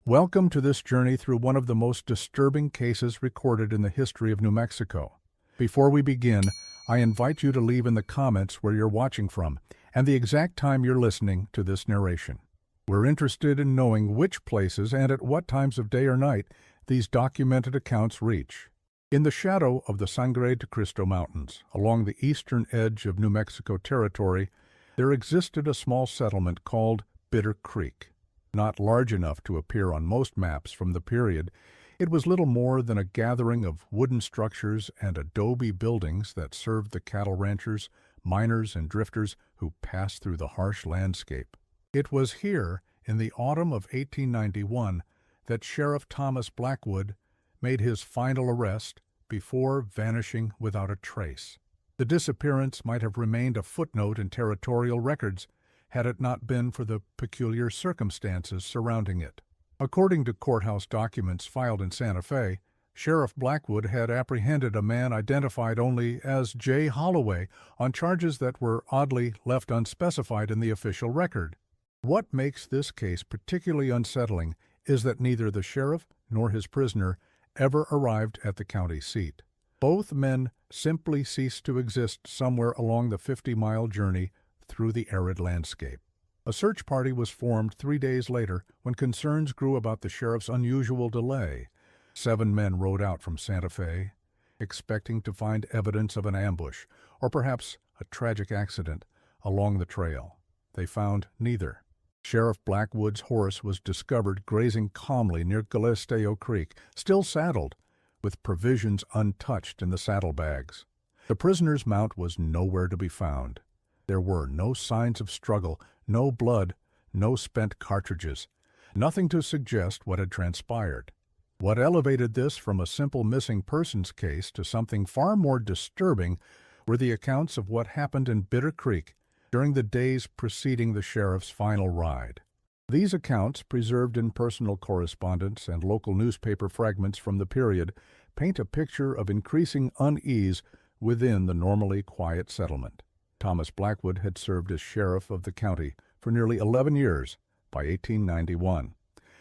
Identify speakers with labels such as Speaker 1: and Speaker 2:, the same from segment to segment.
Speaker 1: Welcome to this journey through one of the most disturbing cases recorded in the history of New Mexico. Before we begin, I invite you to leave in the comments where you're watching from and the exact time you're listening to this narration. We're interested in knowing which places and at what times of day or night these documented accounts reach. In the shadow of the Sangre de Cristo Mountains, along the eastern edge of New Mexico Territory, there existed a small settlement called Bitter Creek. Not large enough to appear on most maps from the period, it was little more than a gathering of wooden structures and adobe buildings that served the cattle ranchers, miners, and drifters who passed through the harsh landscape. It was here, in the autumn of 1891, that Sheriff Thomas Blackwood made his final arrest before vanishing without a trace. The disappearance might have remained a footnote in territorial records had it not been for the peculiar circumstances surrounding it. According to courthouse documents filed in Santa Fe, Sheriff Blackwood had apprehended a man identified only as Jay Holloway on charges that were oddly left unspecified in the official record. What makes this case particularly unsettling is that neither the sheriff nor his prisoner ever arrived at the county seat. Both men simply ceased to exist somewhere along the 50-mile journey through the arid landscape. A search party was formed 3 days later when concerns grew about the sheriff's unusual delay. 7 men rode out from Santa Fe, expecting to find evidence of an ambush or perhaps a tragic accident along the trail. They found neither. Sheriff Blackwood's horse was discovered grazing calmly near Galisteo Creek, still saddled, with provisions untouched in the saddlebags. The prisoner's mount was nowhere to be found. There were no signs of struggle, no blood, no spent cartridges, nothing to suggest what had transpired. What elevated this from a simple missing persons case to something far more disturbing were the accounts of what happened in Bitter Creek during the days preceding the sheriff's final ride. These accounts, preserved in personal correspondence and local newspaper fragments from the period, paint a picture of increasing unease within the normally quiet settlement. Thomas Blackwood had served as sheriff of the county for nearly 11 years by 1891.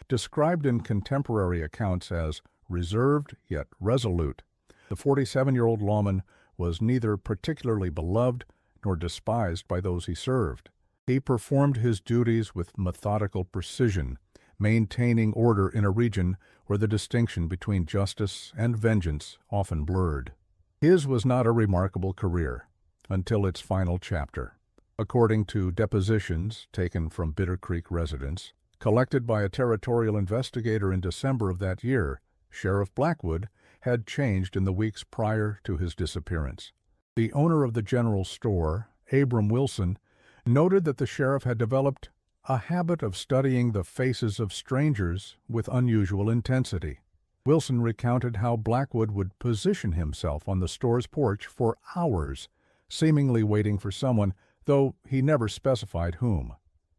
Speaker 1: Described in contemporary accounts as reserved yet resolute, the 47-year-old lawman was neither particularly beloved nor despised by those he served. He performed his duties with methodical precision, maintaining order in a region where the distinction between justice and vengeance often blurred. His was not a remarkable career until its final chapter. According to depositions taken from Bitter Creek residents, collected by a territorial investigator in December of that year, Sheriff Blackwood had changed in the weeks prior to his disappearance. The owner of the general store, Abram Wilson, noted that the sheriff had developed a habit of studying the faces of strangers with unusual intensity. Wilson recounted how Blackwood would position himself on the store's porch for hours, seemingly waiting for someone, though he never specified whom.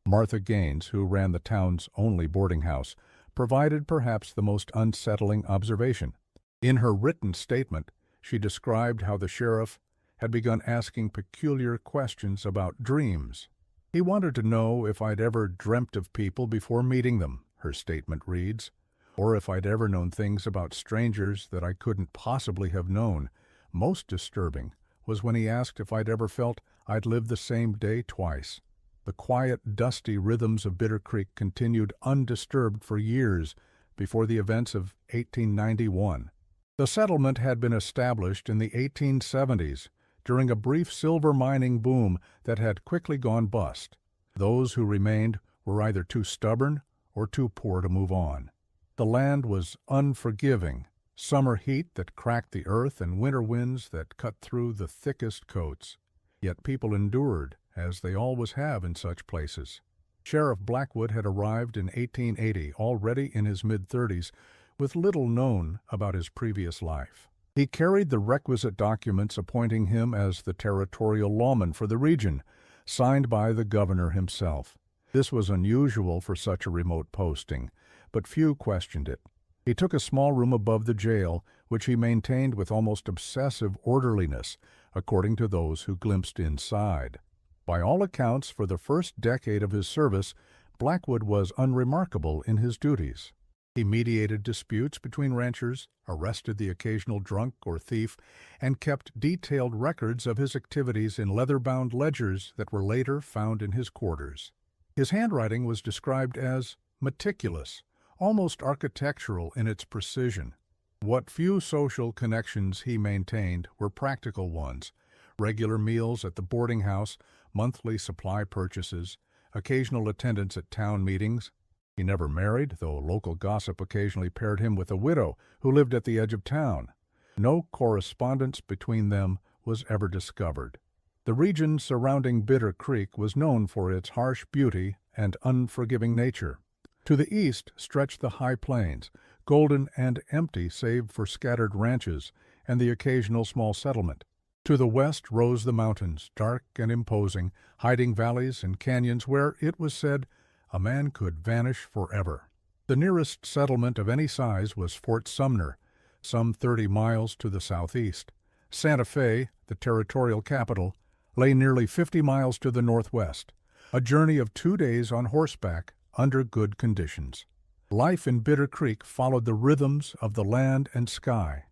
Speaker 1: Martha Gaines, who ran the town's only boarding house, provided perhaps the most unsettling observation. In her written statement, she described how the sheriff had begun asking peculiar questions about dreams. "He wanted to know if I'd ever dreamt of people before meeting them," her statement reads, "or if I'd ever known things about strangers that I couldn't possibly have known. Most disturbing was when he asked if I'd ever felt I'd lived the same day twice." The quiet, dusty rhythms of Bitter Creek continued undisturbed for years before the events of 1891. The settlement had been established in the 1870s during a brief silver mining boom that had quickly gone bust. Those who remained were either too stubborn or too poor to move on. The land was unforgiving, summer heat that cracked the earth and winter winds that cut through the thickest coats. Yet people endured, as they always have in such places. Sheriff Blackwood had arrived in 1880, already in his mid-30s, with little known about his previous life. He carried the requisite documents appointing him as the territorial lawman for the region, signed by the governor himself. This was unusual for such a remote posting, but few questioned it. He took a small room above the jail, which he maintained with almost obsessive orderliness, according to those who glimpsed inside. By all accounts, for the first decade of his service, Blackwood was unremarkable in his duties. He mediated disputes between ranchers, arrested the occasional drunk or thief, and kept detailed records of his activities in leather-bound ledgers that were later found in his quarters. His handwriting was described as meticulous, almost architectural in its precision. What few social connections he maintained were practical ones: regular meals at the boarding house, monthly supply purchases, occasional attendance at town meetings. He never married, though local gossip occasionally paired him with a widow who lived at the edge of town. No correspondence between them was ever discovered. The region surrounding Bitter Creek was known for its harsh beauty and unforgiving nature. To the east stretched the high plains, golden and empty save for scattered ranches and the occasional small settlement. To the west rose the mountains, dark and imposing, hiding valleys and canyons where, it was said, a man could vanish forever. The nearest settlement of any size was Fort Sumner, some 30 miles to the southeast. Santa Fe, the territorial capital, lay nearly 50 miles to the northwest, a journey of 2 days on horseback under good conditions. Life in Bitter Creek followed the rhythms of the land and sky.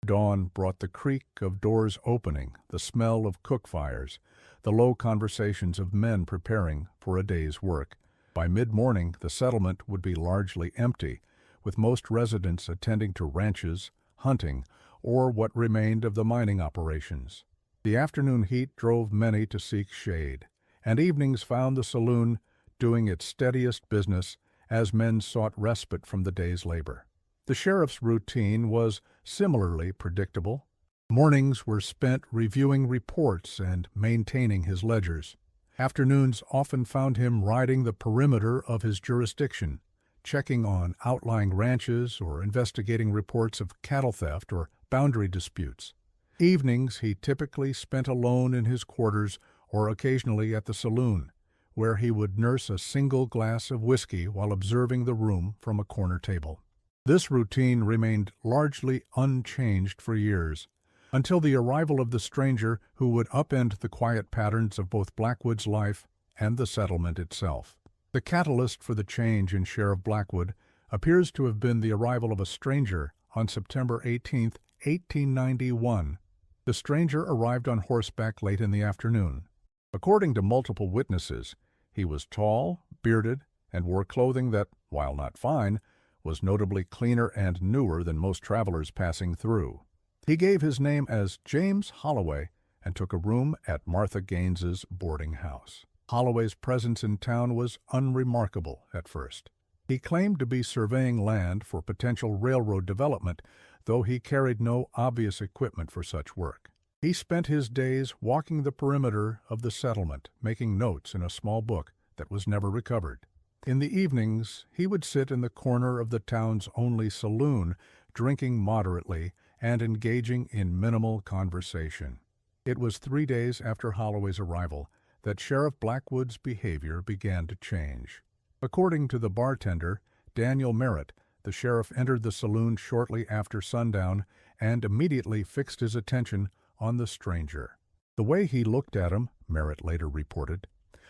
Speaker 1: Dawn brought the creak of doors opening, the smell of cook fires, the low conversations of men preparing for a day's work. By mid-morning, the settlement would be largely empty, with most residents attending to ranches, hunting, or what remained of the mining operations. The afternoon heat drove many to seek shade, and evenings found the saloon doing its steadiest business as men sought respite from the day's labor. The sheriff's routine was similarly predictable. Mornings were spent reviewing reports and maintaining his ledgers. Afternoons often found him riding the perimeter of his jurisdiction, checking on outlying ranches or investigating reports of cattle theft or boundary disputes. Evenings he typically spent alone in his quarters or occasionally at the saloon, where he would nurse a single glass of whiskey while observing the room from a corner table. This routine remained largely unchanged for years, until the arrival of the stranger who would upend the quiet patterns of both Blackwood's life and the settlement itself. The catalyst for the change in Sheriff Blackwood appears to have been the arrival of a stranger on September 18, 1891. The stranger arrived on horseback late in the afternoon. According to multiple witnesses, he was tall, bearded, and wore clothing that, while not fine, was notably cleaner and newer than most travelers passing through. He gave his name as James Holloway and took a room at Martha Gaines's boarding house. Holloway's presence in town was unremarkable at first. He claimed to be surveying land for potential railroad development, though he carried no obvious equipment for such work. He spent his days walking the perimeter of the settlement, making notes in a small book that was never recovered. In the evenings, he would sit in the corner of the town's only saloon, drinking moderately and engaging in minimal conversation. It was 3 days after Holloway's arrival that Sheriff Blackwood's behavior began to change. According to the bartender, Daniel Merritt, the sheriff entered the saloon shortly after sundown and immediately fixed his attention on the stranger. The way he looked at him, Merritt later reported,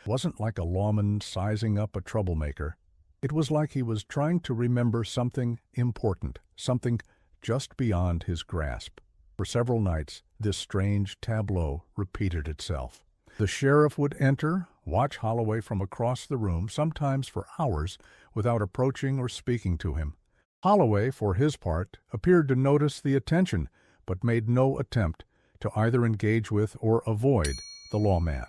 Speaker 1: wasn't like a lawman sizing up a troublemaker. It was like he was trying to remember something important, something just beyond his grasp. For several nights, this strange tableau repeated itself. The sheriff would enter, watch Holloway from across the room, sometimes for hours, without approaching or speaking to him. Holloway, for his part, appeared to notice the attention, but made no attempt to either engage with or avoid the lawman.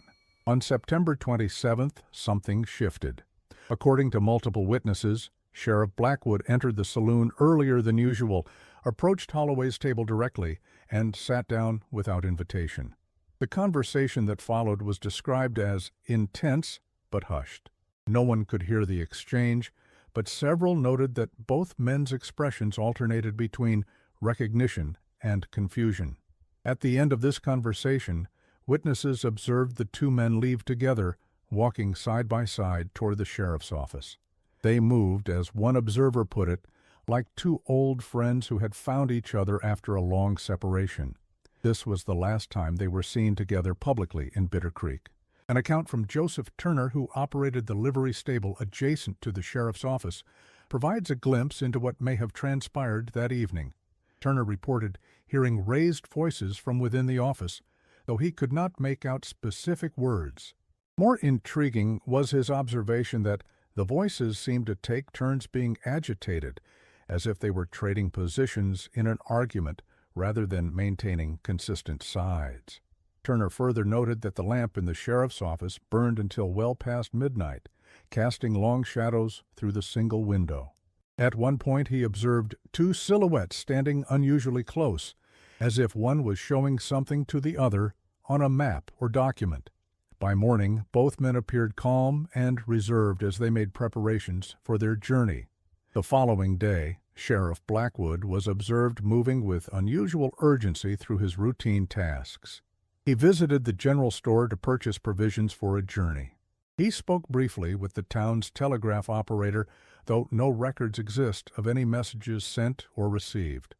Speaker 1: On September 27th, something shifted. According to multiple witnesses, Sheriff Blackwood entered the saloon earlier than usual, approached Holloway's table directly, and sat down without invitation. The conversation that followed was described as intense but hushed. No one could hear the exchange, but several noted that both men's expressions alternated between recognition and confusion. At the end of this conversation, witnesses observed the two men leave together, walking side by side toward the sheriff's office. They moved, as one observer put it, like two old friends who had found each other after a long separation. This was the last time they were seen together publicly in Bitter Creek. An account from Joseph Turner, who operated the livery stable adjacent to the sheriff's office, provides a glimpse into what may have transpired that evening. Turner reported hearing raised voices from within the office, though he could not make out specific words. More intriguing was his observation that the voices seemed to take turns being agitated, as if they were trading positions in an argument rather than maintaining consistent sides. Turner further noted that the lamp in the sheriff's office burned until well past midnight, casting long shadows through the single window. At one point he observed two silhouettes standing unusually close, as if one was showing something to the other on a map or document. By morning, both men appeared calm and reserved as they made preparations for their journey. The following day, Sheriff Blackwood was observed moving with unusual urgency through his routine tasks. He visited the general store to purchase provisions for a journey. He spoke briefly with the town's telegraph operator, though no records exist of any messages sent or received.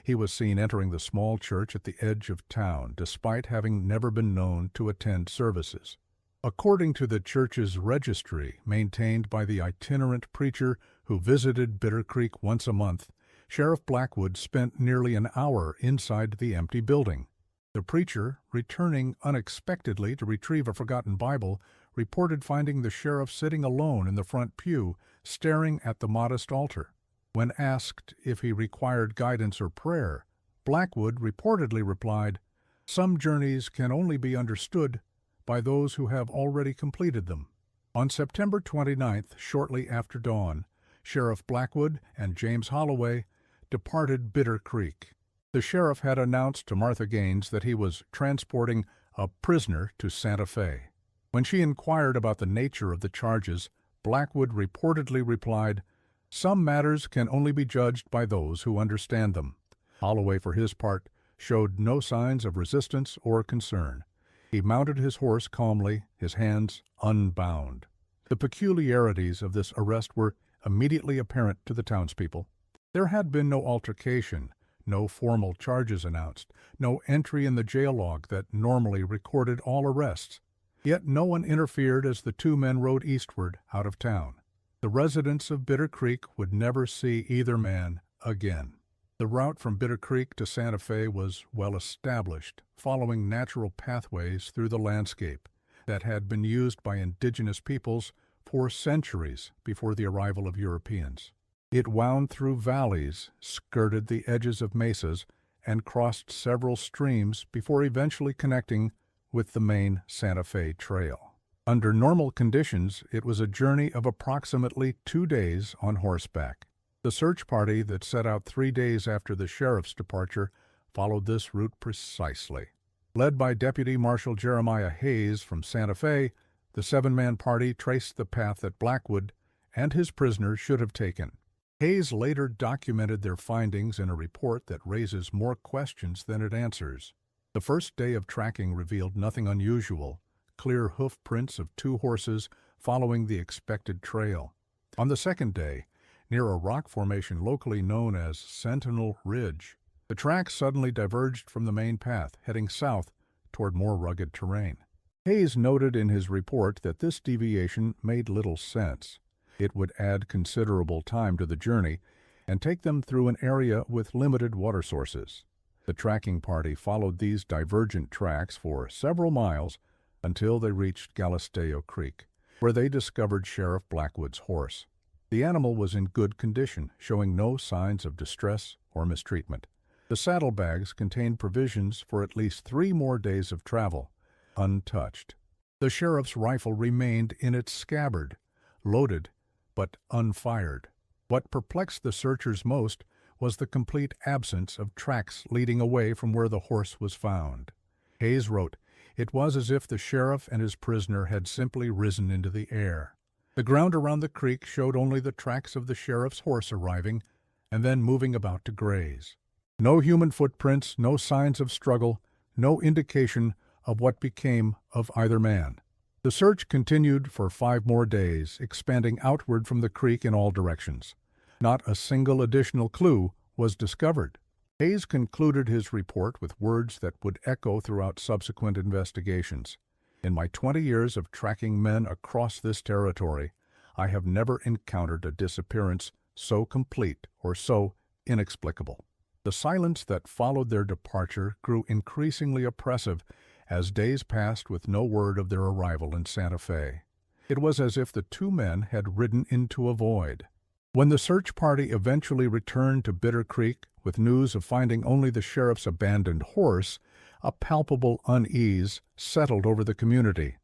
Speaker 1: He was seen entering the small church at the edge of town, despite having never been known to attend services. According to the church's registry, maintained by the itinerant preacher who visited Bitter Creek once a month, Sheriff Blackwood spent nearly an hour inside the empty building. The preacher, returning unexpectedly to retrieve a forgotten Bible, reported finding the sheriff sitting alone in the front pew, staring at the modest altar. When asked if he required guidance or prayer, Blackwood reportedly replied, "Some journeys can only be understood by those who have already completed them." On September 29th, shortly after dawn, Sheriff Blackwood and James Holloway departed Bitter Creek. The sheriff had announced to Martha Gaines that he was transporting a prisoner to Santa Fe. When she inquired about the nature of the charges, Blackwood reportedly replied, "Some matters can only be judged by those who understand them." Holloway, for his part, showed no signs of resistance or concern. He mounted his horse calmly, his hands unbound. The peculiarities of this arrest were immediately apparent to the townspeople. There had been no altercation, no formal charges announced, no entry in the jail log that normally recorded all arrests. Yet no one interfered as the two men rode eastward out of town. The residents of Bitter Creek would never see either man again. The route from Bitter Creek to Santa Fe was well established, following natural pathways through the landscape that had been used by indigenous peoples for centuries before the arrival of Europeans. It wound through valleys, skirted the edges of mesas, and crossed several streams before eventually connecting with the main Santa Fe Trail. Under normal conditions, it was a journey of approximately 2 days on horseback. The search party that set out 3 days after the sheriff's departure followed this route precisely. Led by Deputy Marshal Jeremiah Hayes from Santa Fe, the 7-man party traced the path that Blackwood and his prisoner should have taken. Hayes later documented their findings in a report that raises more questions than it answers. The first day of tracking revealed nothing unusual, clear hoof prints of 2 horses following the expected trail. On the second day, near a rock formation locally known as Sentinel Ridge, the tracks suddenly diverged from the main path, heading south toward more rugged terrain. Hayes noted in his report that this deviation made little sense. It would add considerable time to the journey and take them through an area with limited water sources. The tracking party followed these divergent tracks for several miles until they reached Galisteo Creek, where they discovered Sheriff Blackwood's horse. The animal was in good condition, showing no signs of distress or mistreatment. The saddlebags contained provisions for at least 3 more days of travel, untouched. The sheriff's rifle remained in its scabbard, loaded but unfired. What perplexed the searchers most was the complete absence of tracks leading away from where the horse was found. Hayes wrote, "It was as if the sheriff and his prisoner had simply risen into the air. The ground around the creek showed only the tracks of the sheriff's horse arriving and then moving about to graze. No human footprints, no signs of struggle, no indication of what became of either man." The search continued for 5 more days, expanding outward from the creek in all directions. Not a single additional clue was discovered. Hayes concluded his report with words that would echo throughout subsequent investigations. "In my 20 years of tracking men across this territory, I have never encountered a disappearance so complete or so inexplicable. The silence that followed their departure grew increasingly oppressive as days passed with no word of their arrival in Santa Fe. It was as if the two men had ridden into a void. When the search party eventually returned to Bitter Creek with news of finding only the sheriff's abandoned horse, a palpable unease settled over the community.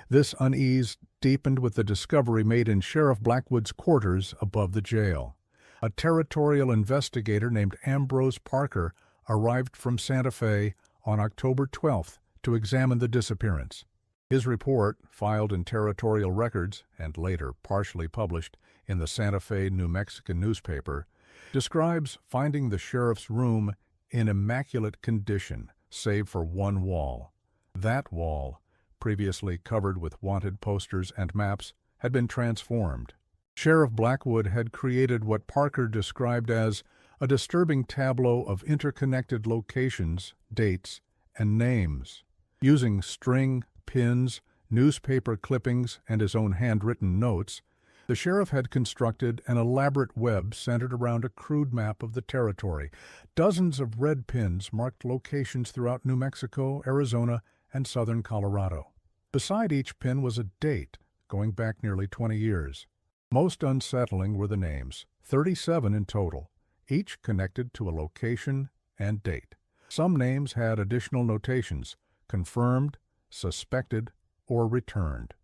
Speaker 1: This unease deepened with the discovery made in Sheriff Blackwood's quarters above the jail. A territorial investigator named Ambrose Parker arrived from Santa Fe on October 12th to examine the disappearance. His report, filed in Territorial Records and later partially published in the Santa Fe, New Mexican newspaper, describes finding the sheriff's room in immaculate condition, save for one wall. That wall, previously covered with wanted posters and maps, had been transformed. Sheriff Blackwood had created what Parker described as a disturbing tableau of interconnected locations, dates, and names. Using string, pins, newspaper clippings, and his own handwritten notes, the sheriff had constructed an elaborate web centered around a crude map of the territory. Dozens of red pins marked locations throughout New Mexico, Arizona, and southern Colorado. Beside each pin was a date, going back nearly 20 years. Most unsettling were the names, 37 in total, each connected to a location and date. Some names had additional notations, confirmed, suspected, or returned.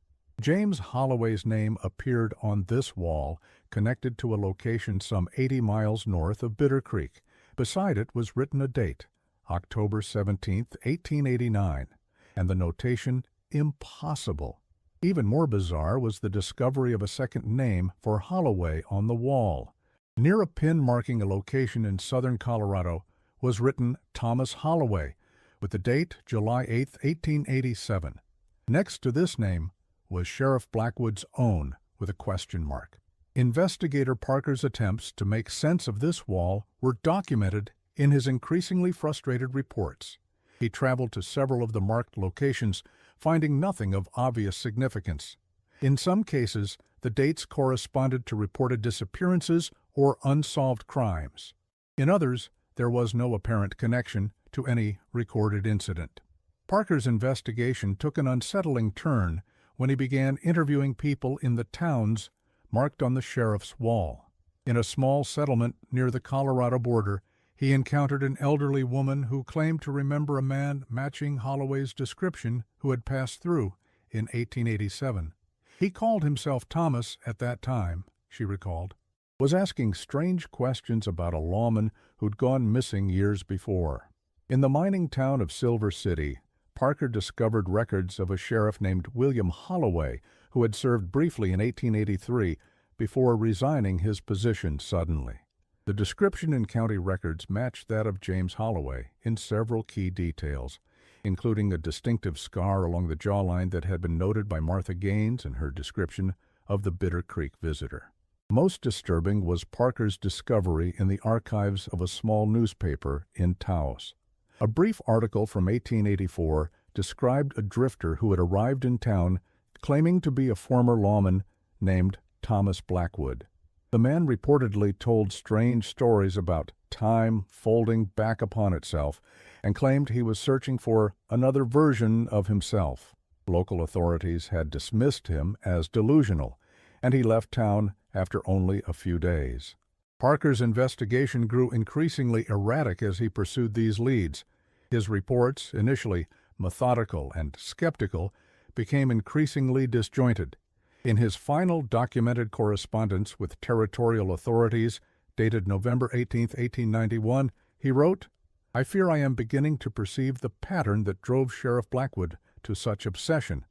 Speaker 1: James Holloway's name appeared on this wall, connected to a location some 80 miles north of Bitter Creek. Beside it was written a date, October 17, 1889, and the notation, impossible. Even more bizarre was the discovery of a second name for Holloway on the wall. Near a pin marking a location in southern Colorado was written Thomas Holloway, with the date July 8, 1887. Next to this name was Sheriff Blackwood's own, with a question mark. Investigator Parker's attempts to make sense of this wall were documented in his increasingly frustrated reports. He traveled to several of the marked locations, finding nothing of obvious significance. In some cases, the dates corresponded to reported disappearances or unsolved crimes. In others, there was no apparent connection to any recorded incident. Parker's investigation took an unsettling turn when he began interviewing people in the towns marked on the sheriff's wall. In a small settlement near the Colorado border, he encountered an elderly woman who claimed to remember a man matching Holloway's description who had passed through in 1887. He called himself Thomas at that time, she recalled, was asking strange questions about a lawman who'd gone missing years before. In the mining town of Silver City, Parker discovered records of a sheriff named William Holloway who had served briefly in 1883 before resigning his position suddenly. The description in county records matched that of James Holloway in several key details, including a distinctive scar along the jawline that had been noted by Martha Gaines in her description of the Bitter Creek visitor. Most disturbing was Parker's discovery in the archives of a small newspaper in Taos. A brief article from 1884 described a drifter who had arrived in town claiming to be a former lawman named Thomas Blackwood. The man reportedly told strange stories about time folding back upon itself and claimed he was searching for another version of himself. Local authorities had dismissed him as delusional, and he left town after only a few days. Parker's investigation grew increasingly erratic as he pursued these leads. His reports, initially methodical and skeptical, became increasingly disjointed. In his final documented correspondence with territorial authorities, dated November 18, 1891, he wrote, "I fear I am beginning to perceive the pattern that drove Sheriff Blackwood to such obsession.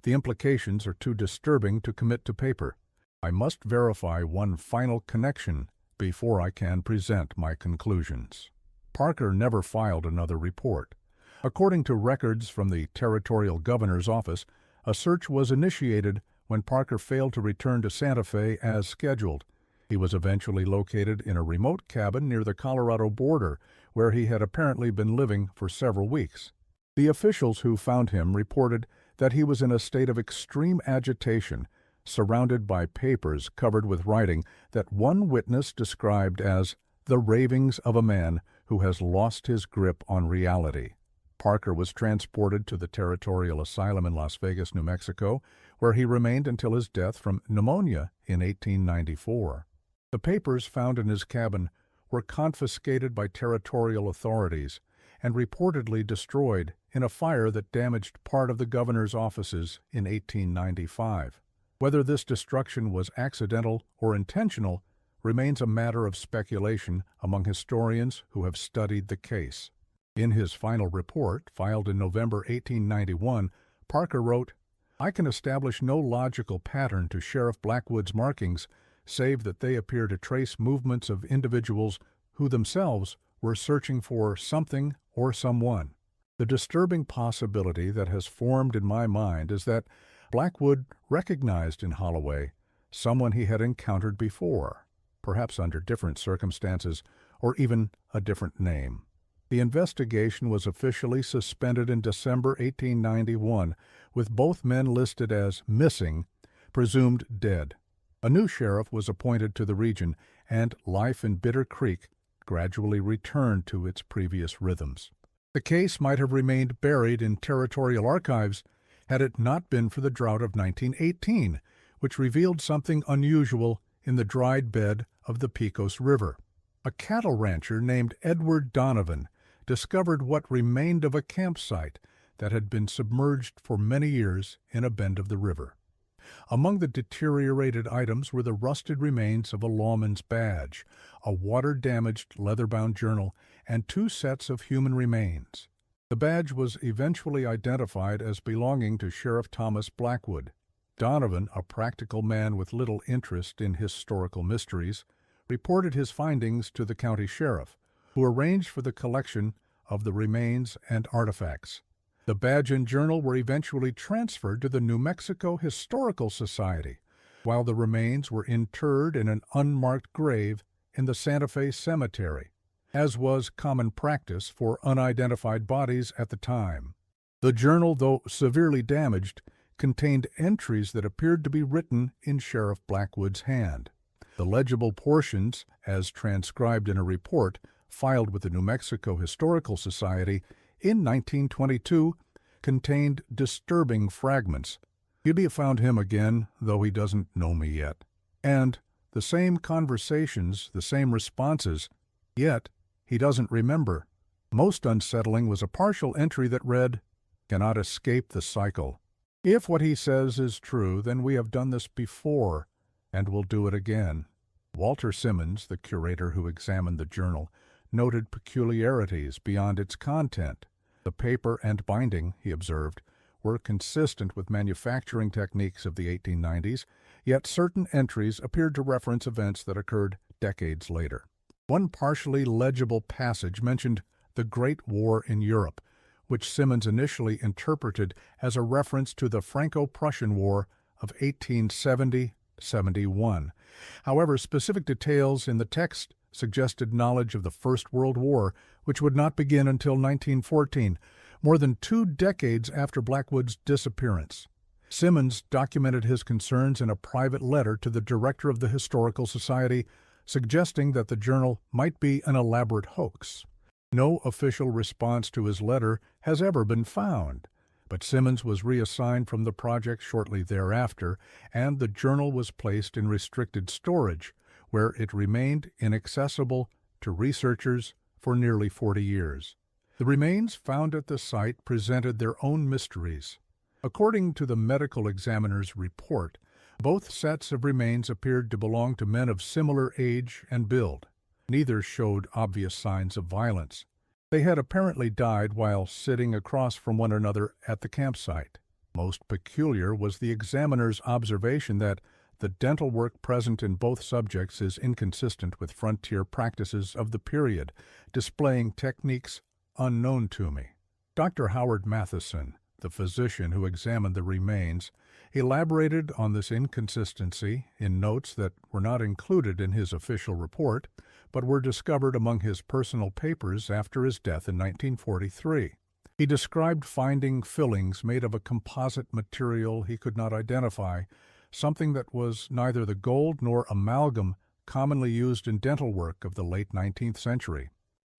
Speaker 1: The implications are too disturbing to commit to paper. I must verify one final connection before I can present my conclusions." Parker never filed another report. According to records from the territorial governor's office, a search was initiated when Parker failed to return to Santa Fe as scheduled. He was eventually located in a remote cabin near the Colorado border, where he had apparently been living for several weeks. The officials who found him reported that he was in a state of extreme agitation, surrounded by papers covered with writing that one witness described as the ravings of a man who has lost his grip on reality. Parker was transported to the Territorial Asylum in Las Vegas, New Mexico, where he remained until his death from pneumonia in 1894. The papers found in his cabin were confiscated by territorial authorities and reportedly destroyed in a fire that damaged part of the governor's offices in 1895. Whether this destruction was accidental or intentional remains a matter of speculation among historians who have studied the case. In his final report, filed in November 1891, Parker wrote, "I can establish no logical pattern to Sheriff Blackwood's markings, save that they appear to trace movements of individuals who themselves were searching for something or someone. The disturbing possibility that has formed in my mind is that Blackwood recognized in Holloway someone he had encountered before, perhaps under different circumstances or even a different name." The investigation was officially suspended in December 1891, with both men listed as missing, presumed dead. A new sheriff was appointed to the region, and life in Bitter Creek gradually returned to its previous rhythms. The case might have remained buried in territorial archives had it not been for the drought of 1918, which revealed something unusual in the dried bed of the Pecos River. A cattle rancher named Edward Donovan discovered what remained of a campsite that had been submerged for many years in a bend of the river. Among the deteriorated items were the rusted remains of a lawman's badge, a water-damaged leather-bound journal, and 2 sets of human remains. The badge was eventually identified as belonging to Sheriff Thomas Blackwood. Donovan, a practical man with little interest in historical mysteries, reported his findings to the county sheriff, who arranged for the collection of the remains and artifacts. The badge and journal were eventually transferred to the New Mexico Historical Society, while the remains were interred in an unmarked grave in the Santa Fe Cemetery, as was common practice for unidentified bodies at the time. The journal, though severely damaged, contained entries that appeared to be written in Sheriff Blackwood's hand. The legible portions, as transcribed in a report filed with the New Mexico Historical Society in 1922, contained disturbing fragments. "You'd found him again, though he doesn't know me yet." And the same conversations, the same responses, yet he doesn't remember. Most unsettling was a partial entry that read, "Cannot escape the cycle. If what he says is true, then we have done this before, and will do it again." Walter Simmons, the curator who examined the journal, noted peculiarities beyond its content. The paper and binding, he observed, were consistent with manufacturing techniques of the 1890s, yet certain entries appeared to reference events that occurred decades later. One partially legible passage mentioned the Great War in Europe, which Simmons initially interpreted as a reference to the Franco-Prussian War of 1870-71. However, specific details in the text suggested knowledge of the First World War, which would not begin until 1914, more than 2 decades after Blackwood's disappearance. Simmons documented his concerns in a private letter to the director of the Historical Society, suggesting that the journal might be an elaborate hoax. No official response to his letter has ever been found, but Simmons was reassigned from the project shortly thereafter, and the journal was placed in restricted storage, where it remained inaccessible to researchers for nearly 40 years. The remains found at the site presented their own mysteries. According to the medical examiner's report, both sets of remains appeared to belong to men of similar age and build. Neither showed obvious signs of violence. They had apparently died while sitting across from one another at the campsite. Most peculiar was the examiner's observation that the dental work present in both subjects is inconsistent with frontier practices of the period, displaying techniques unknown to me. Dr. Howard Matheson, the physician who examined the remains, elaborated on this inconsistency in notes that were not included in his official report, but were discovered among his personal papers after his death in 1943. He described finding fillings made of a composite material he could not identify, something that was neither the gold nor amalgam commonly used in dental work of the late 19th century.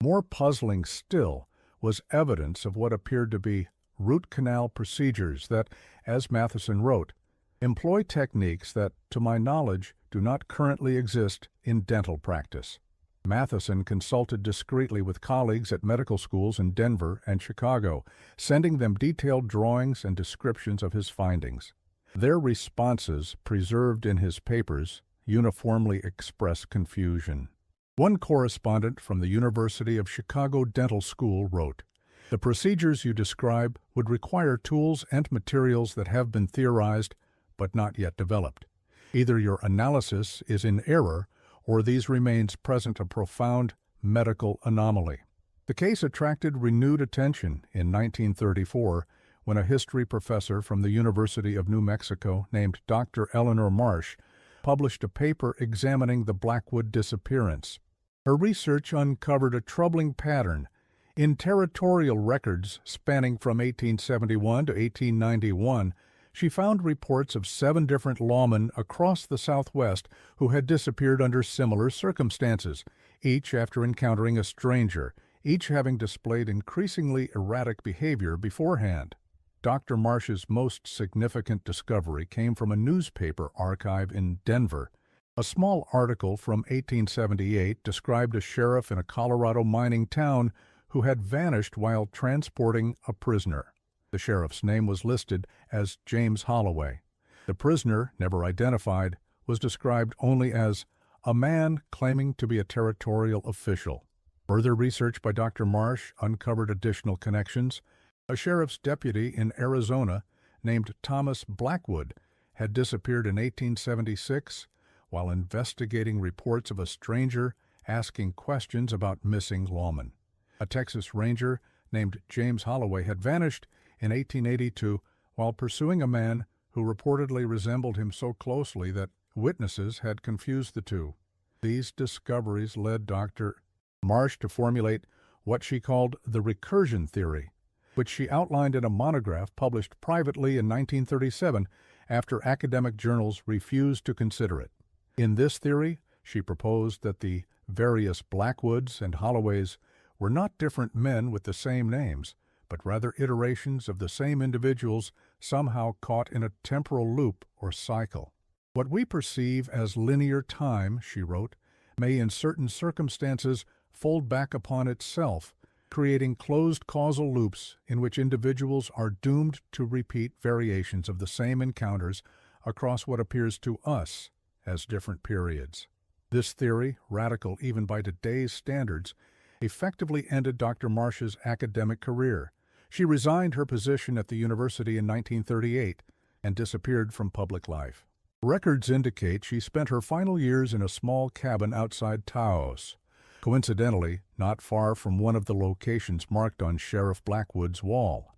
Speaker 1: More puzzling still was evidence of what appeared to be root canal procedures that, as Matheson wrote, employ techniques that, to my knowledge, do not currently exist in dental practice. Matheson consulted discreetly with colleagues at medical schools in Denver and Chicago, sending them detailed drawings and descriptions of his findings. Their responses, preserved in his papers, uniformly express confusion. One correspondent from the University of Chicago Dental School wrote, "The procedures you describe would require tools and materials that have been theorized but not yet developed. Either your analysis is in error or these remains present a profound medical anomaly." The case attracted renewed attention in 1934 when a history professor from the University of New Mexico named Dr. Eleanor Marsh published a paper examining the Blackwood disappearance. Her research uncovered a troubling pattern. In territorial records spanning from 1871 to 1891, she found reports of 7 different lawmen across the Southwest who had disappeared under similar circumstances, each after encountering a stranger, each having displayed increasingly erratic behavior beforehand. Dr. Marsh's most significant discovery came from a newspaper archive in Denver. A small article from 1878 described a sheriff in a Colorado mining town who had vanished while transporting a prisoner. The sheriff's name was listed as James Holloway. The prisoner, never identified, was described only as a man claiming to be a territorial official. Further research by Dr. Marsh uncovered additional connections. A sheriff's deputy in Arizona named Thomas Blackwood had disappeared in 1876 while investigating reports of a stranger asking questions about missing lawmen. A Texas ranger named James Holloway had vanished in 1882 while pursuing a man who reportedly resembled him so closely that witnesses had confused the two. These discoveries led Dr. Marsh to formulate what she called the recursion theory, which she outlined in a monograph published privately in 1937 after academic journals refused to consider it. In this theory, she proposed that the various Blackwoods and Holloways were not different men with the same names, but rather iterations of the same individuals somehow caught in a temporal loop or cycle. What we perceive as linear time, she wrote, may in certain circumstances fold back upon itself, creating closed causal loops in which individuals are doomed to repeat variations of the same encounters across what appears to us as different periods. This theory, radical even by today's standards, effectively ended Dr. Marsh's academic career. She resigned her position at the university in 1938 and disappeared from public life. Records indicate she spent her final years in a small cabin outside Taos, coincidentally not far from one of the locations marked on Sheriff Blackwood's wall.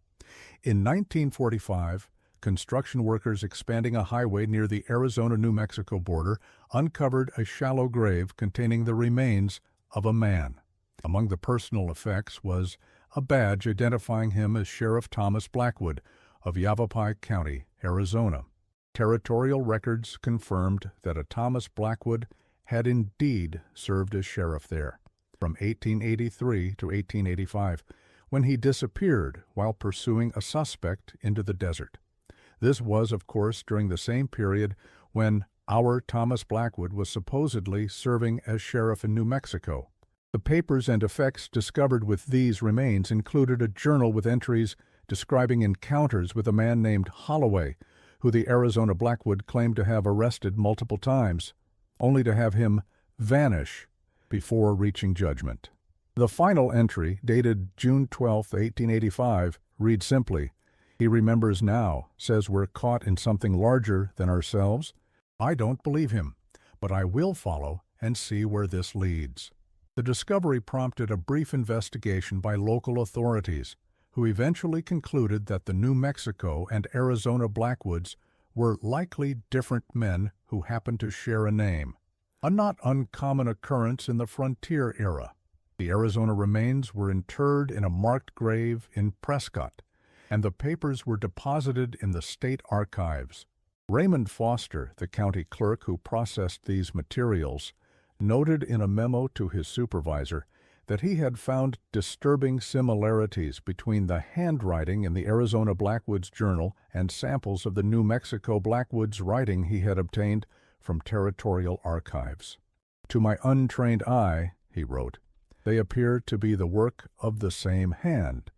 Speaker 1: In 1945, construction workers expanding a highway near the Arizona-New Mexico border uncovered a shallow grave containing the remains of a man. Among the personal effects was a badge identifying him as Sheriff Thomas Blackwood of Yavapai County, Arizona. Territorial records confirmed that a Thomas Blackwood had indeed served as sheriff there from 1883 to 1885, when he disappeared while pursuing a suspect into the desert. This was, of course, during the same period when our Thomas Blackwood was supposedly serving as sheriff in New Mexico. The papers and effects discovered with these remains included a journal with entries describing encounters with a man named Holloway, who the Arizona Blackwood claimed to have arrested multiple times, only to have him vanish before reaching judgment. The final entry, dated June 12, 1885, reads simply, "He remembers now, says we're caught in something larger than ourselves. I don't believe him, but I will follow and see where this leads." The discovery prompted a brief investigation by local authorities, who eventually concluded that the New Mexico and Arizona Blackwoods were likely different men who happened to share a name, a not uncommon occurrence in the frontier era. The Arizona remains were interred in a marked grave in Prescott, and the papers were deposited in the state archives. Raymond Foster, the county clerk who processed these materials, noted in a memo to his supervisor that he had found disturbing similarities between the handwriting in the Arizona Blackwoods Journal and samples of the New Mexico Blackwoods writing he had obtained from territorial archives. "To my untrained eye," he wrote, "they appear to be the work of the same hand,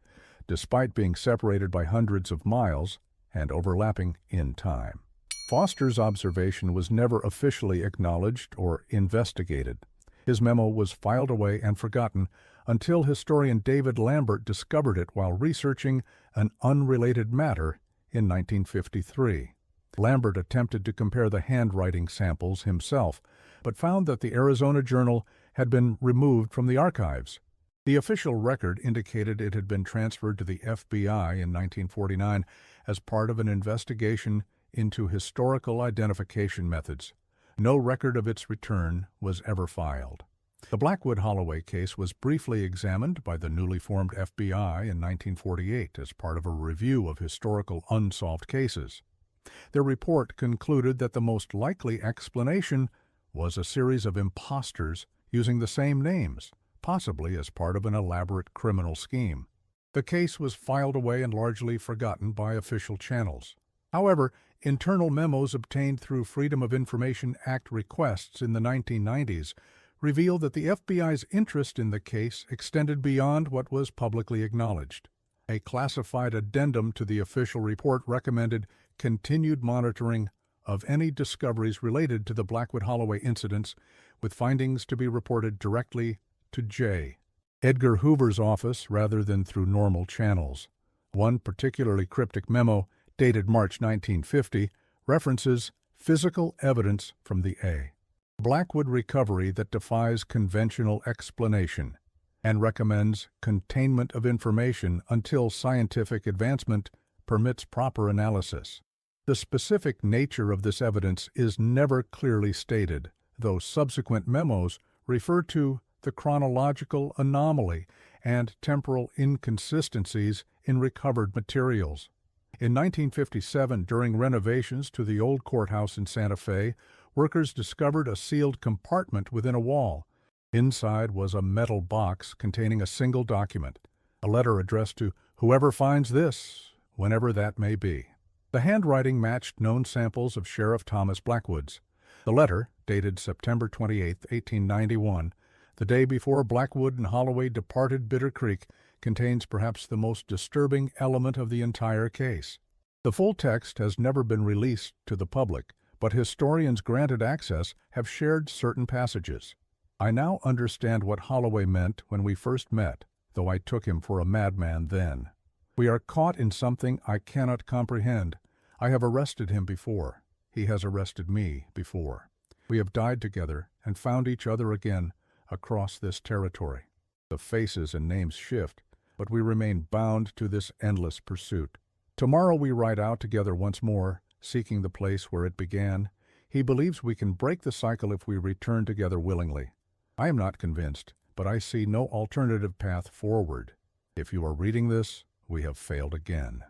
Speaker 1: despite being separated by hundreds of miles and overlapping in time." Foster's observation was never officially acknowledged or investigated. His memo was filed away and forgotten until historian David Lambert discovered it while researching an unrelated matter in 1953. Lambert attempted to compare the handwriting samples himself, but found that the Arizona Journal had been removed from the archives. The official record indicated it had been transferred to the FBI in 1949 as part of an investigation into historical identification methods. No record of its return was ever filed. The Blackwood Holloway case was briefly examined by the newly formed FBI in 1948 as part of a review of historical unsolved cases. Their report concluded that the most likely explanation was a series of imposters using the same names, possibly as part of an elaborate criminal scheme. The case was filed away and largely forgotten by official channels. However, internal memos obtained through Freedom of Information Act requests in the 1990s reveal that the FBI's interest in the case extended beyond what was publicly acknowledged. A classified addendum to the official report recommended continued monitoring of any discoveries related to the Blackwood Holloway incidents, with findings to be reported directly to J. Edgar Hoover's office rather than through normal channels. One particularly cryptic memo, dated March 1950, references physical evidence from the A. Blackwood recovery that defies conventional explanation, and recommends containment of information until scientific advancement permits proper analysis. The specific nature of this evidence is never clearly stated, though subsequent memos refer to the chronological anomaly and temporal inconsistencies in recovered materials. In 1957, during renovations to the old courthouse in Santa Fe, workers discovered a sealed compartment within a wall. Inside was a metal box containing a single document, a letter addressed to whoever finds this, whenever that may be. The handwriting matched known samples of Sheriff Thomas Blackwood's. The letter, dated September 28, 1891, the day before Blackwood and Holloway departed Bitter Creek, contains perhaps the most disturbing element of the entire case. The full text has never been released to the public, but historians granted access have shared certain passages. I now understand what Holloway meant when we first met, though I took him for a madman then. We are caught in something I cannot comprehend. I have arrested him before. He has arrested me before. We have died together and found each other again across this territory. The faces and names shift, but we remain bound to this endless pursuit. Tomorrow we ride out together once more, seeking the place where it began. He believes we can break the cycle if we return together willingly. I am not convinced, but I see no alternative path forward. If you are reading this, we have failed again.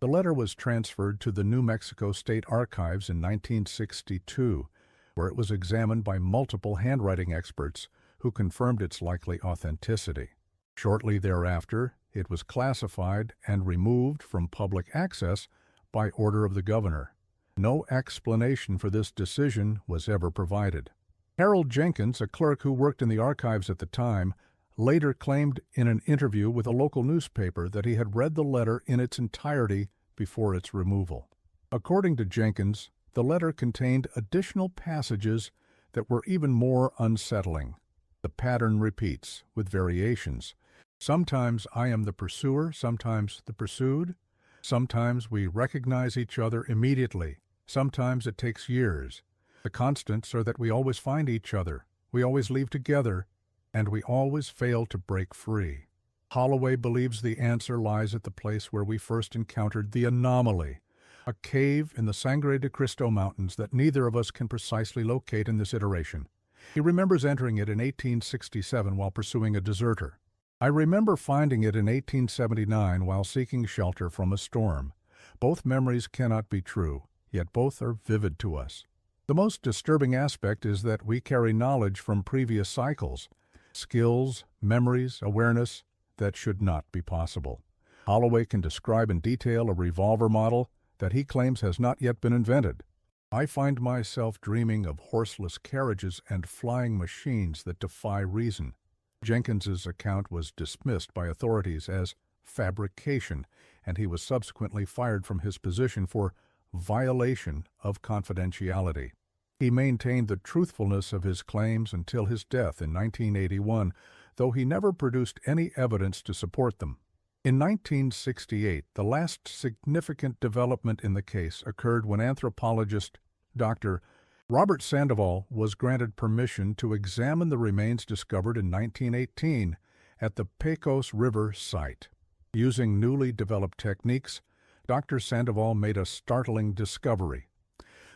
Speaker 1: The letter was transferred to the New Mexico State Archives in 1962, where it was examined by multiple handwriting experts who confirmed its likely authenticity. Shortly thereafter, it was classified and removed from public access by order of the governor. No explanation for this decision was ever provided. Harold Jenkins, a clerk who worked in the archives at the time, later claimed in an interview with a local newspaper that he had read the letter in its entirety before its removal. According to Jenkins, the letter contained additional passages that were even more unsettling. The pattern repeats, with variations. Sometimes I am the pursuer, sometimes the pursued. Sometimes we recognize each other immediately. Sometimes it takes years. The constants are that we always find each other, we always leave together, and we always fail to break free. Holloway believes the answer lies at the place where we first encountered the anomaly, a cave in the Sangre de Cristo Mountains that neither of us can precisely locate in this iteration. He remembers entering it in 1867 while pursuing a deserter. I remember finding it in 1879 while seeking shelter from a storm. Both memories cannot be true, yet both are vivid to us. The most disturbing aspect is that we carry knowledge from previous cycles, skills, memories, awareness that should not be possible. Holloway can describe in detail a revolver model that he claims has not yet been invented. I find myself dreaming of horseless carriages and flying machines that defy reason. Jenkins's account was dismissed by authorities as fabrication, and he was subsequently fired from his position for violation of confidentiality. He maintained the truthfulness of his claims until his death in 1981, though he never produced any evidence to support them. In 1968, the last significant development in the case occurred when anthropologist Dr. Robert Sandoval was granted permission to examine the remains discovered in 1918 at the Pecos River site. Using newly developed techniques, Dr. Sandoval made a startling discovery.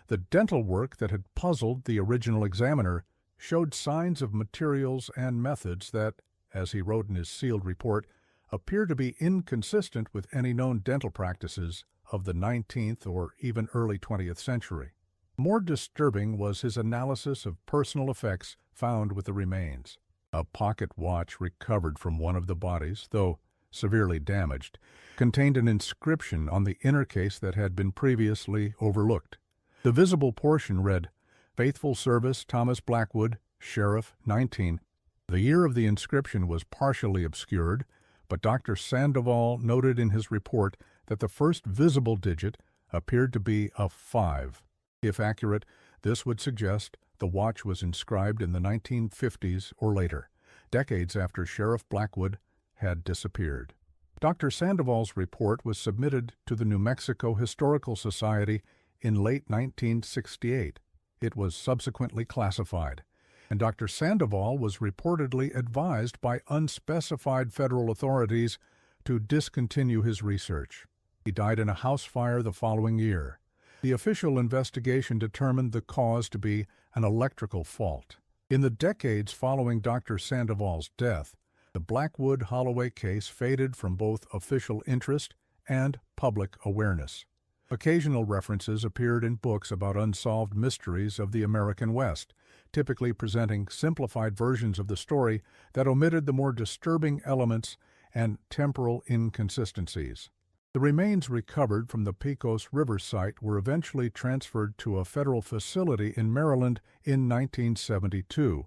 Speaker 1: The dental work that had puzzled the original examiner showed signs of materials and methods that, as he wrote in his sealed report, appear to be inconsistent with any known dental practices of the 19th or even early 20th century. More disturbing was his analysis of personal effects found with the remains. A pocket watch recovered from one of the bodies, though severely damaged, contained an inscription on the inner case that had been previously overlooked. The visible portion read, "Faithful Service, Thomas Blackwood, Sheriff, 19." The year of the inscription was partially obscured, but Dr. Sandoval noted in his report that the first visible digit appeared to be a 5. If accurate, this would suggest the watch was inscribed in the 1950s or later, decades after Sheriff Blackwood had disappeared. Dr. Sandoval's report was submitted to the New Mexico Historical Society in late 1968. It was subsequently classified, and Dr. Sandoval was reportedly advised by unspecified federal authorities to discontinue his research. He died in a house fire the following year. The official investigation determined the cause to be an electrical fault. In the decades following Dr. Sandoval's death, the Blackwood-Holloway case faded from both official interest and public awareness. Occasional references appeared in books about unsolved mysteries of the American West, typically presenting simplified versions of the story that omitted the more disturbing elements and temporal inconsistencies. The remains recovered from the Pecos River site were eventually transferred to a federal facility in Maryland in 1972,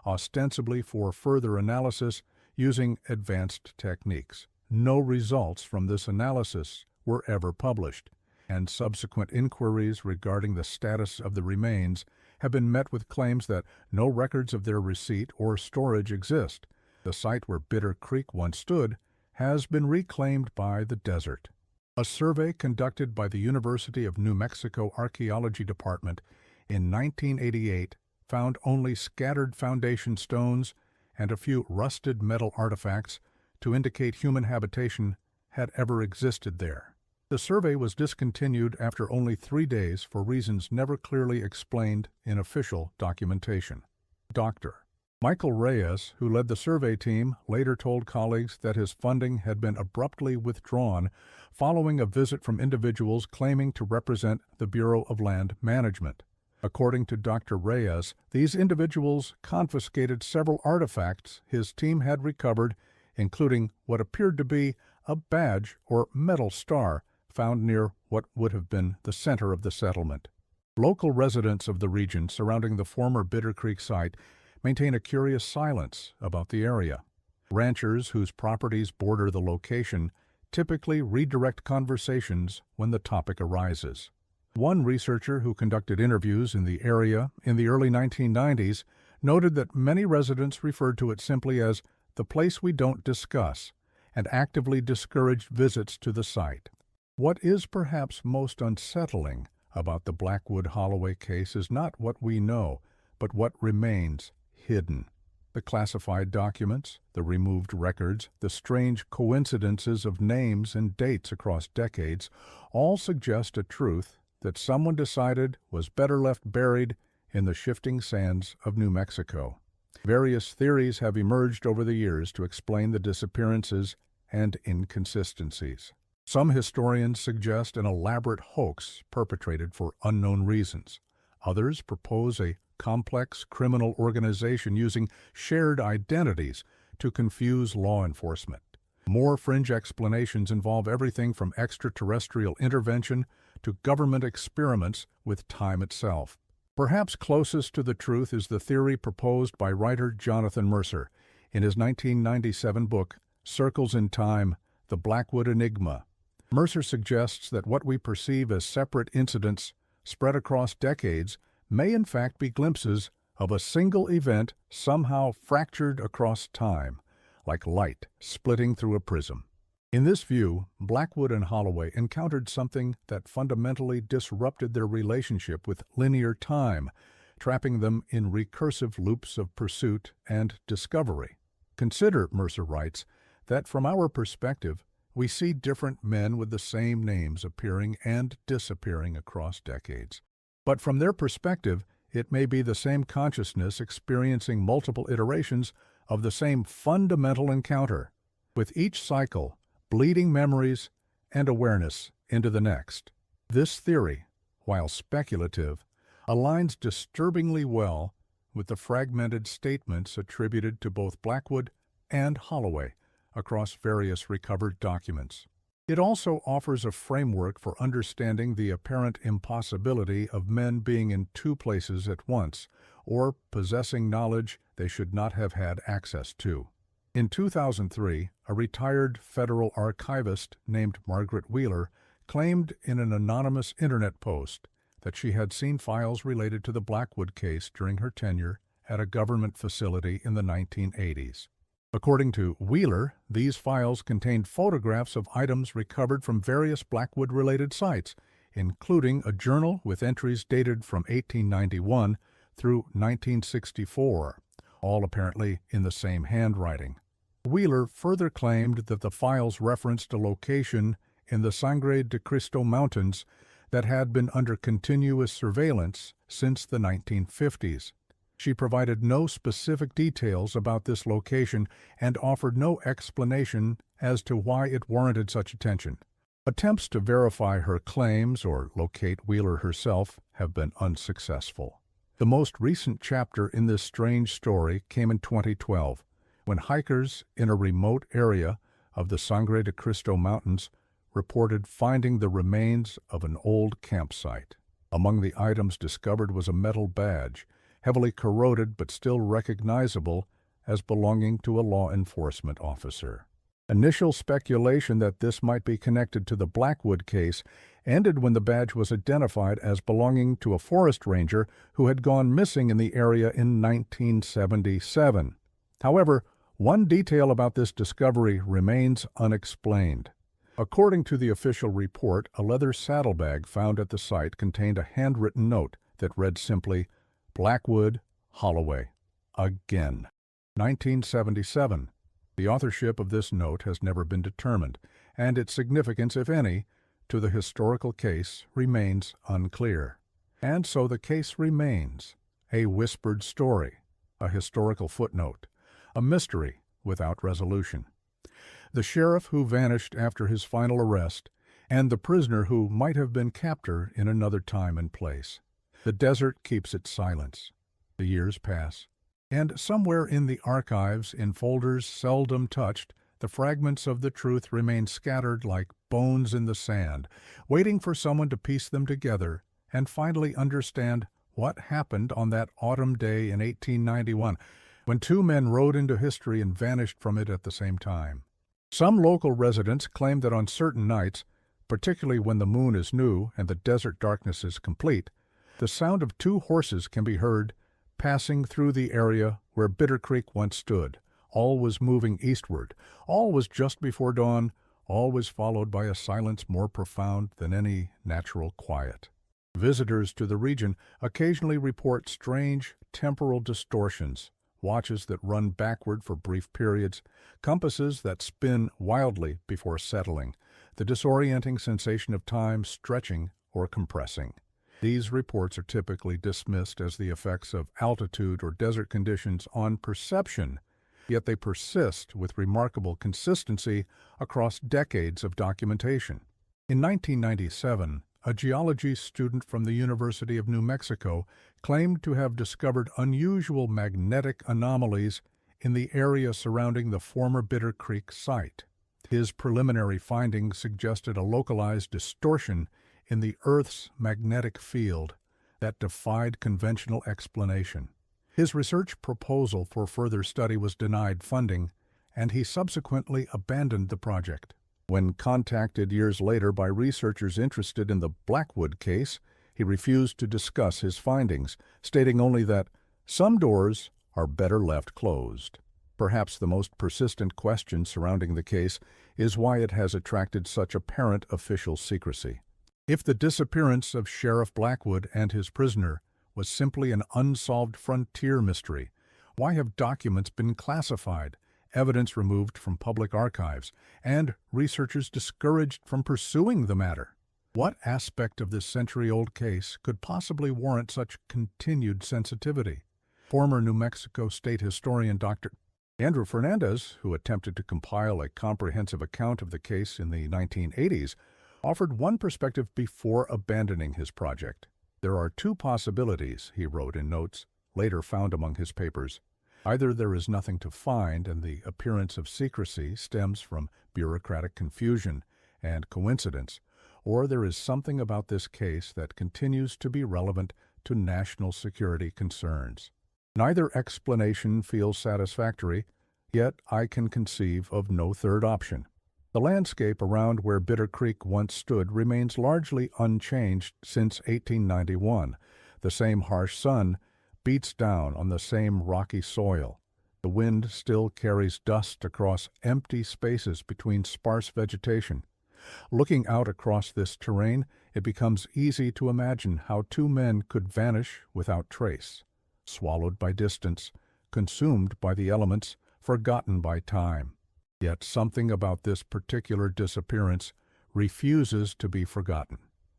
Speaker 1: ostensibly for further analysis using advanced techniques. No results from this analysis were ever published, and subsequent inquiries regarding the status of the remains have been met with claims that no records of their receipt or storage exist. The site where Bitter Creek once stood has been reclaimed by the desert. A survey conducted by the University of New Mexico Archaeology Department in 1988 found only scattered foundation stones and a few rusted metal artifacts to indicate human habitation had ever existed there. The survey was discontinued after only 3 days for reasons never clearly explained in official documentation. Dr. Michael Reyes, who led the survey team, later told colleagues that his funding had been abruptly withdrawn following a visit from individuals claiming to represent the Bureau of Land Management. According to Dr. Reyes, these individuals confiscated several artifacts his team had recovered, including what appeared to be a badge or metal star found near what would have been the center of the settlement. Local residents of the region surrounding the former Bitter Creek site maintain a curious silence about the area. Ranchers whose properties border the location typically redirect conversations when the topic arises. One researcher who conducted interviews in the area in the early 1990s noted that many residents referred to it simply as the place we don't discuss and actively discouraged visits to the site. What is perhaps most unsettling about the Blackwood-Holloway case is not what we know, but what remains hidden. The classified documents, the removed records, the strange coincidences of names and dates across decades all suggest a truth that someone decided was better left buried in the shifting sands of New Mexico. Various theories have emerged over the years to explain the disappearances and inconsistencies. Some historians suggest an elaborate hoax perpetrated for unknown reasons. Others propose a complex criminal organization using shared identities to confuse law enforcement. More fringe explanations involve everything from extraterrestrial intervention to government experiments with time itself. Perhaps closest to the truth is the theory proposed by writer Jonathan Mercer in his 1997 book, Circles in Time: The Blackwood Enigma. Mercer suggests that what we perceive as separate incidents spread across decades may in fact be glimpses of a single event somehow fractured across time, like light splitting through a prism. In this view, Blackwood and Holloway encountered something that fundamentally disrupted their relationship with linear time, trapping them in recursive loops of pursuit and discovery. Consider, Mercer writes, that from our perspective, we see different men with the same names appearing and disappearing across decades. But from their perspective, it may be the same consciousness experiencing multiple iterations of the same fundamental encounter, with each cycle bleeding memories and awareness into the next. This theory, while speculative, aligns disturbingly well with the fragmented statements attributed to both Blackwood and Holloway across various recovered documents. It also offers a framework for understanding the apparent impossibility of men being in two places at once, or possessing knowledge they should not have had access to. In 2003, a retired federal archivist named Margaret Wheeler claimed in an anonymous internet post that she had seen files related to the Blackwood case during her tenure at a government facility in the 1980s. According to Wheeler, these files contained photographs of items recovered from various Blackwood-related sites, including a journal with entries dated from 1891 through 1964, all apparently in the same handwriting. Wheeler further claimed that the files referenced a location in the Sangre de Cristo Mountains that had been under continuous surveillance since the 1950s. She provided no specific details about this location and offered no explanation as to why it warranted such attention. Attempts to verify her claims or locate Wheeler herself have been unsuccessful. The most recent chapter in this strange story came in 2012, when hikers in a remote area of the Sangre de Cristo Mountains reported finding the remains of an old campsite. Among the items discovered was a metal badge, heavily corroded but still recognizable as belonging to a law enforcement officer. Initial speculation that this might be connected to the Blackwood case ended when the badge was identified as belonging to a forest ranger who had gone missing in the area in 1977. However, one detail about this discovery remains unexplained. According to the official report, a leather saddlebag found at the site contained a handwritten note that read simply, Blackwood, Holloway, again. 1977. The authorship of this note has never been determined, and its significance, if any, to the historical case remains unclear. And so the case remains a whispered story, a historical footnote, a mystery without resolution. The sheriff who vanished after his final arrest, and the prisoner who might have been captor in another time and place. The desert keeps its silence. The years pass, and somewhere in the archives, in folders seldom touched, the fragments of the truth remain scattered like bones in the sand, waiting for someone to piece them together and finally understand what happened on that autumn day in 1891, when two men rode into history and vanished from it at the same time. Some local residents claim that on certain nights, particularly when the moon is new and the desert darkness is complete, the sound of two horses can be heard passing through the area where Bitter Creek once stood. All was moving eastward. All was just before dawn. All was followed by a silence more profound than any natural quiet. Visitors to the region occasionally report strange temporal distortions, watches that run backward for brief periods, compasses that spin wildly before settling, the disorienting sensation of time stretching or compressing. These reports are typically dismissed as the effects of altitude or desert conditions on perception, yet they persist with remarkable consistency across decades of documentation. In 1997, a geology student from the University of New Mexico claimed to have discovered unusual magnetic anomalies in the area surrounding the former Bitter Creek site. His preliminary findings suggested a localized distortion in the Earth's magnetic field that defied conventional explanation. His research proposal for further study was denied funding, and he subsequently abandoned the project. When contacted years later by researchers interested in the Blackwood case, he refused to discuss his findings, stating only that some doors are better left closed. Perhaps the most persistent question surrounding the case is why it has attracted such apparent official secrecy. If the disappearance of Sheriff Blackwood and his prisoner was simply an unsolved frontier mystery, why have documents been classified, evidence removed from public archives, and researchers discouraged from pursuing the matter? What aspect of this century-old case could possibly warrant such continued sensitivity? Former New Mexico State historian Dr. Andrew Fernandez, who attempted to compile a comprehensive account of the case in the 1980s, offered one perspective before abandoning his project. There are two possibilities, he wrote in notes, later found among his papers. Either there is nothing to find and the appearance of secrecy stems from bureaucratic confusion and coincidence, or there is something about this case that continues to be relevant to national security concerns. Neither explanation feels satisfactory, yet I can conceive of no third option. The landscape around where Bitter Creek once stood remains largely unchanged since 1891. The same harsh sun beats down on the same rocky soil. The wind still carries dust across empty spaces between sparse vegetation. Looking out across this terrain, it becomes easy to imagine how two men could vanish without trace, swallowed by distance, consumed by the elements, forgotten by time. Yet something about this particular disappearance refuses to be forgotten.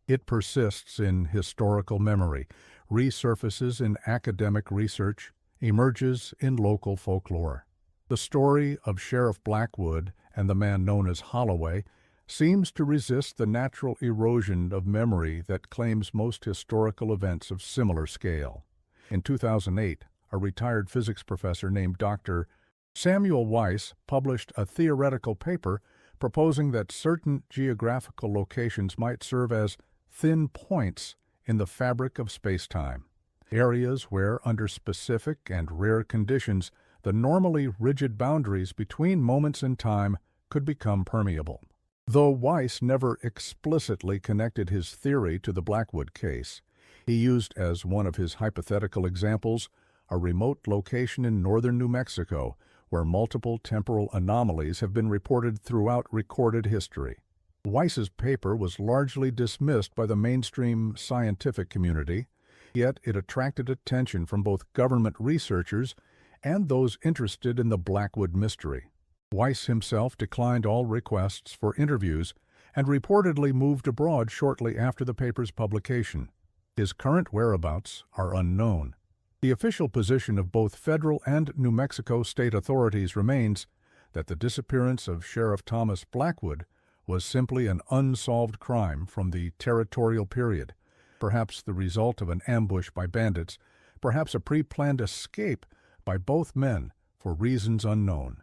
Speaker 1: It persists in historical memory, resurfaces in academic research, emerges in local folklore. The story of Sheriff Blackwood and the man known as Holloway seems to resist the natural erosion of memory that claims most historical events of similar scale. In 2008, a retired physics professor named Dr. Samuel Weiss published a theoretical paper proposing that certain geographical locations might serve as thin points in the fabric of space-time, areas where, under specific and rare conditions, the normally rigid boundaries between moments in time could become permeable. Though Weiss never explicitly connected his theory to the Blackwood case, he used as one of his hypothetical examples a remote location in northern New Mexico where multiple temporal anomalies have been reported throughout recorded history. Weiss's paper was largely dismissed by the mainstream scientific community, yet it attracted attention from both government researchers and those interested in the Blackwood mystery. Weiss himself declined all requests for interviews and reportedly moved abroad shortly after the paper's publication. His current whereabouts are unknown. The official position of both federal and New Mexico state authorities remains that the disappearance of Sheriff Thomas Blackwood was simply an unsolved crime from the territorial period, perhaps the result of an ambush by bandits, perhaps a pre-planned escape by both men for reasons unknown.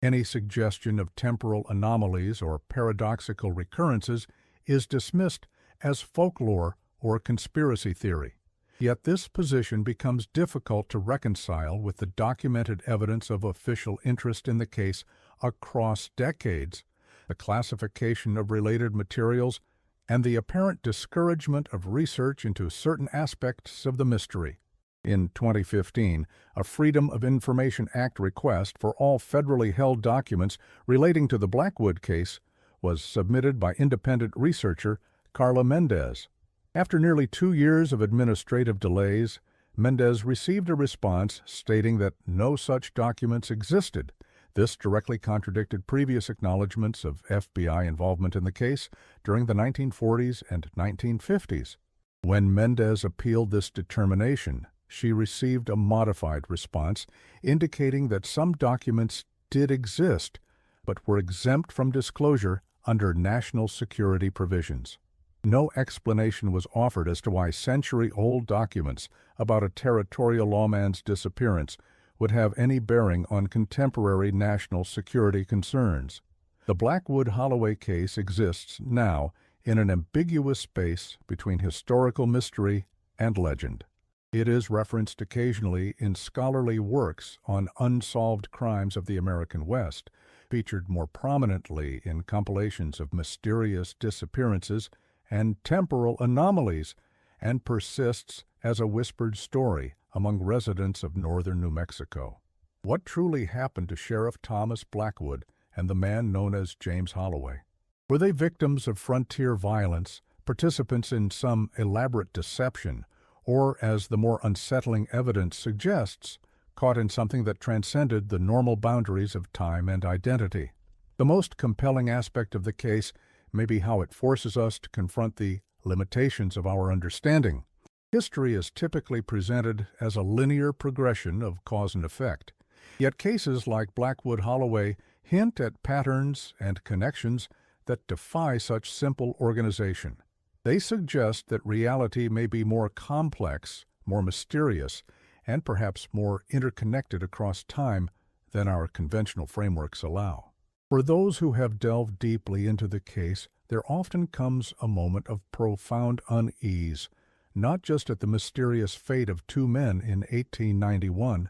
Speaker 1: Any suggestion of temporal anomalies or paradoxical recurrences is dismissed as folklore or conspiracy theory. Yet this position becomes difficult to reconcile with the documented evidence of official interest in the case across decades, the classification of related materials, and the apparent discouragement of research into certain aspects of the mystery. In 2015, a Freedom of Information Act request for all federally held documents relating to the Blackwood case was submitted by independent researcher Carla Mendez. After nearly 2 years of administrative delays, Mendez received a response stating that no such documents existed. This directly contradicted previous acknowledgments of FBI involvement in the case during the 1940s and 1950s. When Mendez appealed this determination, she received a modified response indicating that some documents did exist but were exempt from disclosure under national security provisions. No explanation was offered as to why century-old documents about a territorial lawman's disappearance would have any bearing on contemporary national security concerns. The Blackwood Holloway case exists now in an ambiguous space between historical mystery and legend. It is referenced occasionally in scholarly works on unsolved crimes of the American West, featured more prominently in compilations of mysterious disappearances and temporal anomalies, and persists as a whispered story among residents of northern New Mexico. What truly happened to Sheriff Thomas Blackwood and the man known as James Holloway? Were they victims of frontier violence, participants in some elaborate deception, or, as the more unsettling evidence suggests, caught in something that transcended the normal boundaries of time and identity? The most compelling aspect of the case may be how it forces us to confront the limitations of our understanding. History is typically presented as a linear progression of cause and effect, yet cases like Blackwood Holloway hint at patterns and connections that defy such simple organization. They suggest that reality may be more complex, more mysterious, and perhaps more interconnected across time than our conventional frameworks allow. For those who have delved deeply into the case, there often comes a moment of profound unease, not just at the mysterious fate of two men in 1891,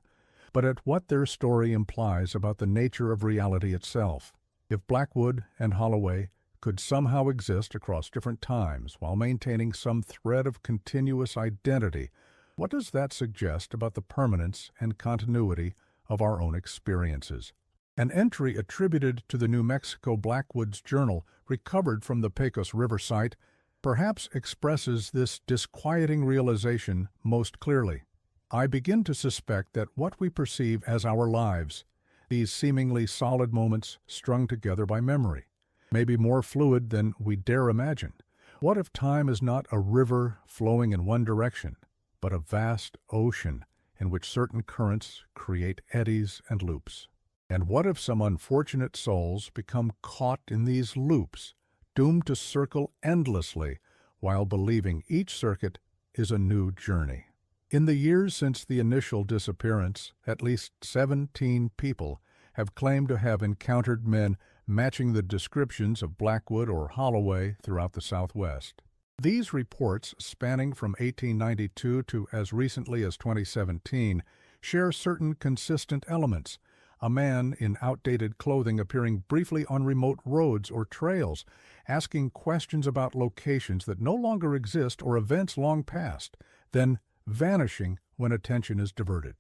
Speaker 1: but at what their story implies about the nature of reality itself. If Blackwood and Holloway could somehow exist across different times while maintaining some thread of continuous identity, what does that suggest about the permanence and continuity of our own experiences? An entry attributed to the New Mexico Blackwoods Journal, recovered from the Pecos River site, perhaps expresses this disquieting realization most clearly. I begin to suspect that what we perceive as our lives, these seemingly solid moments strung together by memory, may be more fluid than we dare imagine. What if time is not a river flowing in one direction, but a vast ocean in which certain currents create eddies and loops? And what if some unfortunate souls become caught in these loops, doomed to circle endlessly, while believing each circuit is a new journey? In the years since the initial disappearance, at least 17 people have claimed to have encountered men matching the descriptions of Blackwood or Holloway throughout the Southwest. These reports, spanning from 1892 to as recently as 2017, share certain consistent elements. A man in outdated clothing appearing briefly on remote roads or trails, asking questions about locations that no longer exist or events long past, then vanishing when attention is diverted.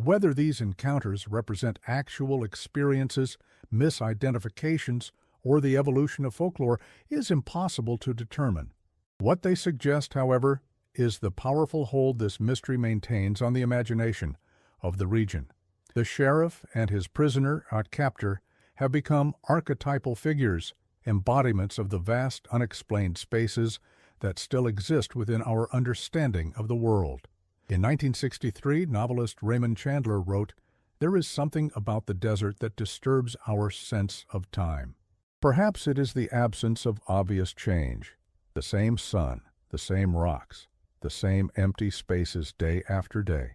Speaker 1: Whether these encounters represent actual experiences, misidentifications, or the evolution of folklore is impossible to determine. What they suggest, however, is the powerful hold this mystery maintains on the imagination of the region. The sheriff and his prisoner or captor have become archetypal figures, embodiments of the vast unexplained spaces that still exist within our understanding of the world. In 1963, novelist Raymond Chandler wrote, "There is something about the desert that disturbs our sense of time." Perhaps it is the absence of obvious change. The same sun, the same rocks, the same empty spaces day after day.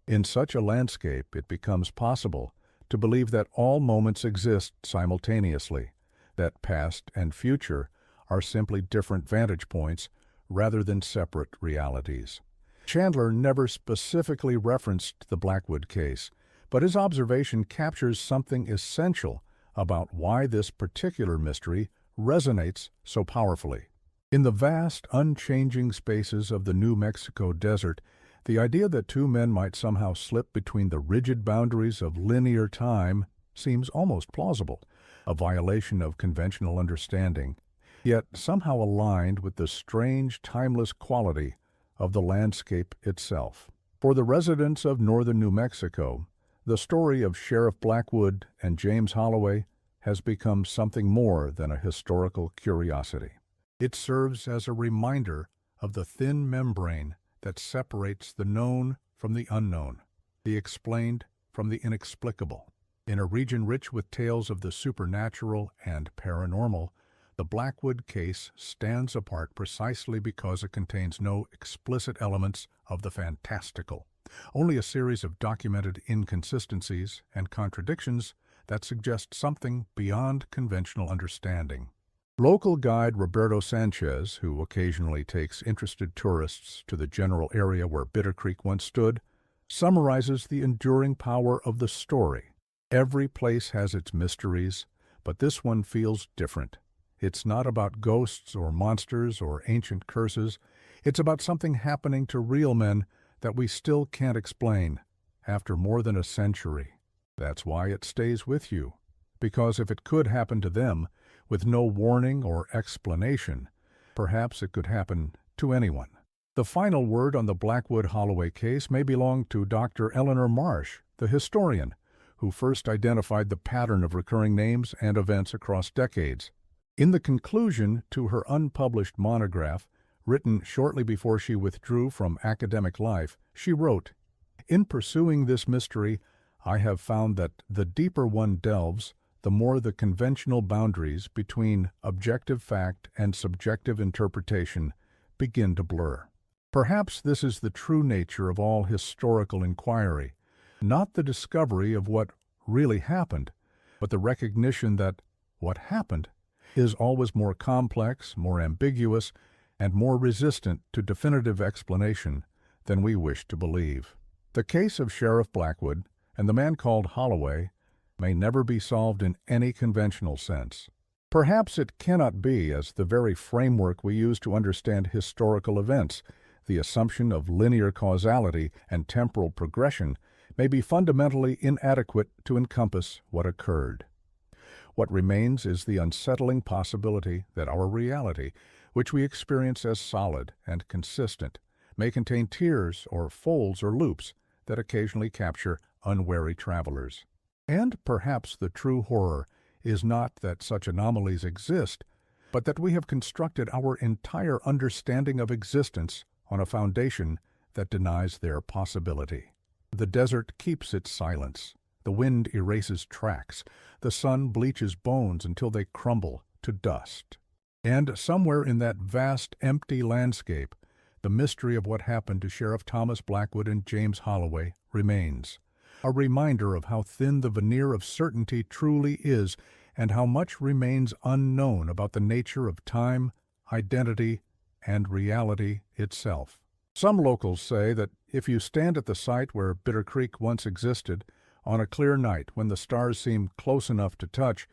Speaker 1: In such a landscape, it becomes possible to believe that all moments exist simultaneously, that past and future are simply different vantage points rather than separate realities. Chandler never specifically referenced the Blackwood case, but his observation captures something essential about why this particular mystery resonates so powerfully. In the vast, unchanging spaces of the New Mexico desert, the idea that two men might somehow slip between the rigid boundaries of linear time seems almost plausible, a violation of conventional understanding, yet somehow aligned with the strange, timeless quality of the landscape itself. For the residents of northern New Mexico, the story of Sheriff Blackwood and James Holloway has become something more than a historical curiosity. It serves as a reminder of the thin membrane that separates the known from the unknown, the explained from the inexplicable. In a region rich with tales of the supernatural and paranormal, the Blackwood case stands apart precisely because it contains no explicit elements of the fantastical, only a series of documented inconsistencies and contradictions that suggest something beyond conventional understanding. Local guide Roberto Sanchez, who occasionally takes interested tourists to the general area where Bitter Creek once stood, summarizes the enduring power of the story. Every place has its mysteries, but this one feels different. It's not about ghosts or monsters or ancient curses. It's about something happening to real men that we still can't explain after more than a century. That's why it stays with you, because if it could happen to them with no warning or explanation, perhaps it could happen to anyone. The final word on the Blackwood Holloway case may belong to Dr. Eleanor Marsh, the historian, who first identified the pattern of recurring names and events across decades. In the conclusion to her unpublished monograph, written shortly before she withdrew from academic life, she wrote, "In pursuing this mystery, I have found that the deeper one delves, the more the conventional boundaries between objective fact and subjective interpretation begin to blur. Perhaps this is the true nature of all historical inquiry, not the discovery of what really happened, but the recognition that what happened is always more complex, more ambiguous, and more resistant to definitive explanation than we wish to believe." The case of Sheriff Blackwood and the man called Holloway may never be solved in any conventional sense. Perhaps it cannot be, as the very framework we use to understand historical events, the assumption of linear causality and temporal progression, may be fundamentally inadequate to encompass what occurred. What remains is the unsettling possibility that our reality, which we experience as solid and consistent, may contain tears or folds or loops that occasionally capture unwary travelers. And perhaps the true horror is not that such anomalies exist, but that we have constructed our entire understanding of existence on a foundation that denies their possibility. The desert keeps its silence. The wind erases tracks. The sun bleaches bones until they crumble to dust. And somewhere in that vast, empty landscape, the mystery of what happened to Sheriff Thomas Blackwood and James Holloway remains. A reminder of how thin the veneer of certainty truly is and how much remains unknown about the nature of time, identity, and reality itself. Some locals say that if you stand at the site where Bitter Creek once existed, on a clear night when the stars seem close enough to touch,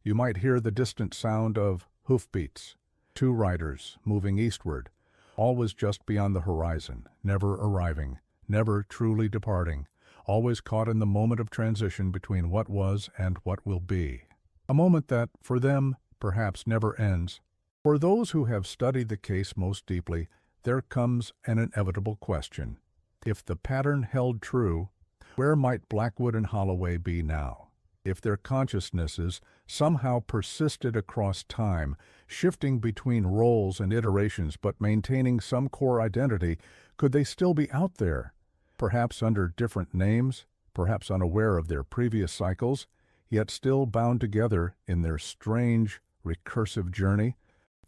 Speaker 1: you might hear the distant sound of hoofbeats, two riders moving eastward, always just beyond the horizon, never arriving, never truly departing, always caught in the moment of transition between what was and what will be. A moment that, for them, perhaps never ends. For those who have studied the case most deeply, there comes an inevitable question. If the pattern held true, where might Blackwood and Holloway be now? If their consciousnesses somehow persisted across time, shifting between roles and iterations but maintaining some core identity, could they still be out there? Perhaps under different names, perhaps unaware of their previous cycles, yet still bound together in their strange, recursive journey?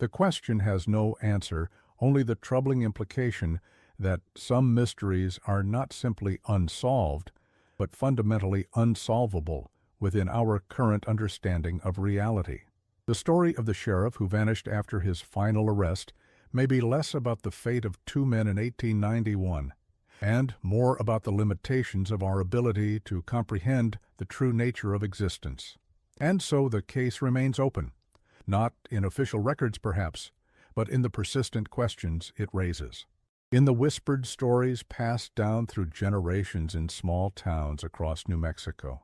Speaker 1: The question has no answer, only the troubling implication that some mysteries are not simply unsolved, but fundamentally unsolvable within our current understanding of reality. The story of the sheriff who vanished after his final arrest may be less about the fate of two men in 1891, and more about the limitations of our ability to comprehend the true nature of existence. And so the case remains open, not in official records perhaps, but in the persistent questions it raises. In the whispered stories passed down through generations in small towns across New Mexico,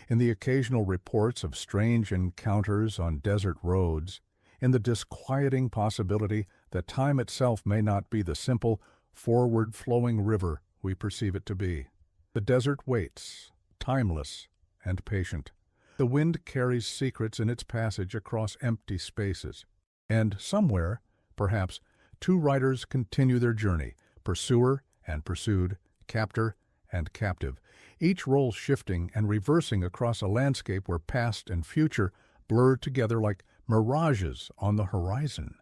Speaker 1: in the occasional reports of strange encounters on desert roads, in the disquieting possibility that time itself may not be the simple, forward-flowing river we perceive it to be. The desert waits, timeless and patient. The wind carries secrets in its passage across empty spaces. And somewhere, perhaps, two riders continue their journey, pursuer and pursued, captor, and captive, each role shifting and reversing across a landscape where past and future blur together like mirages on the horizon.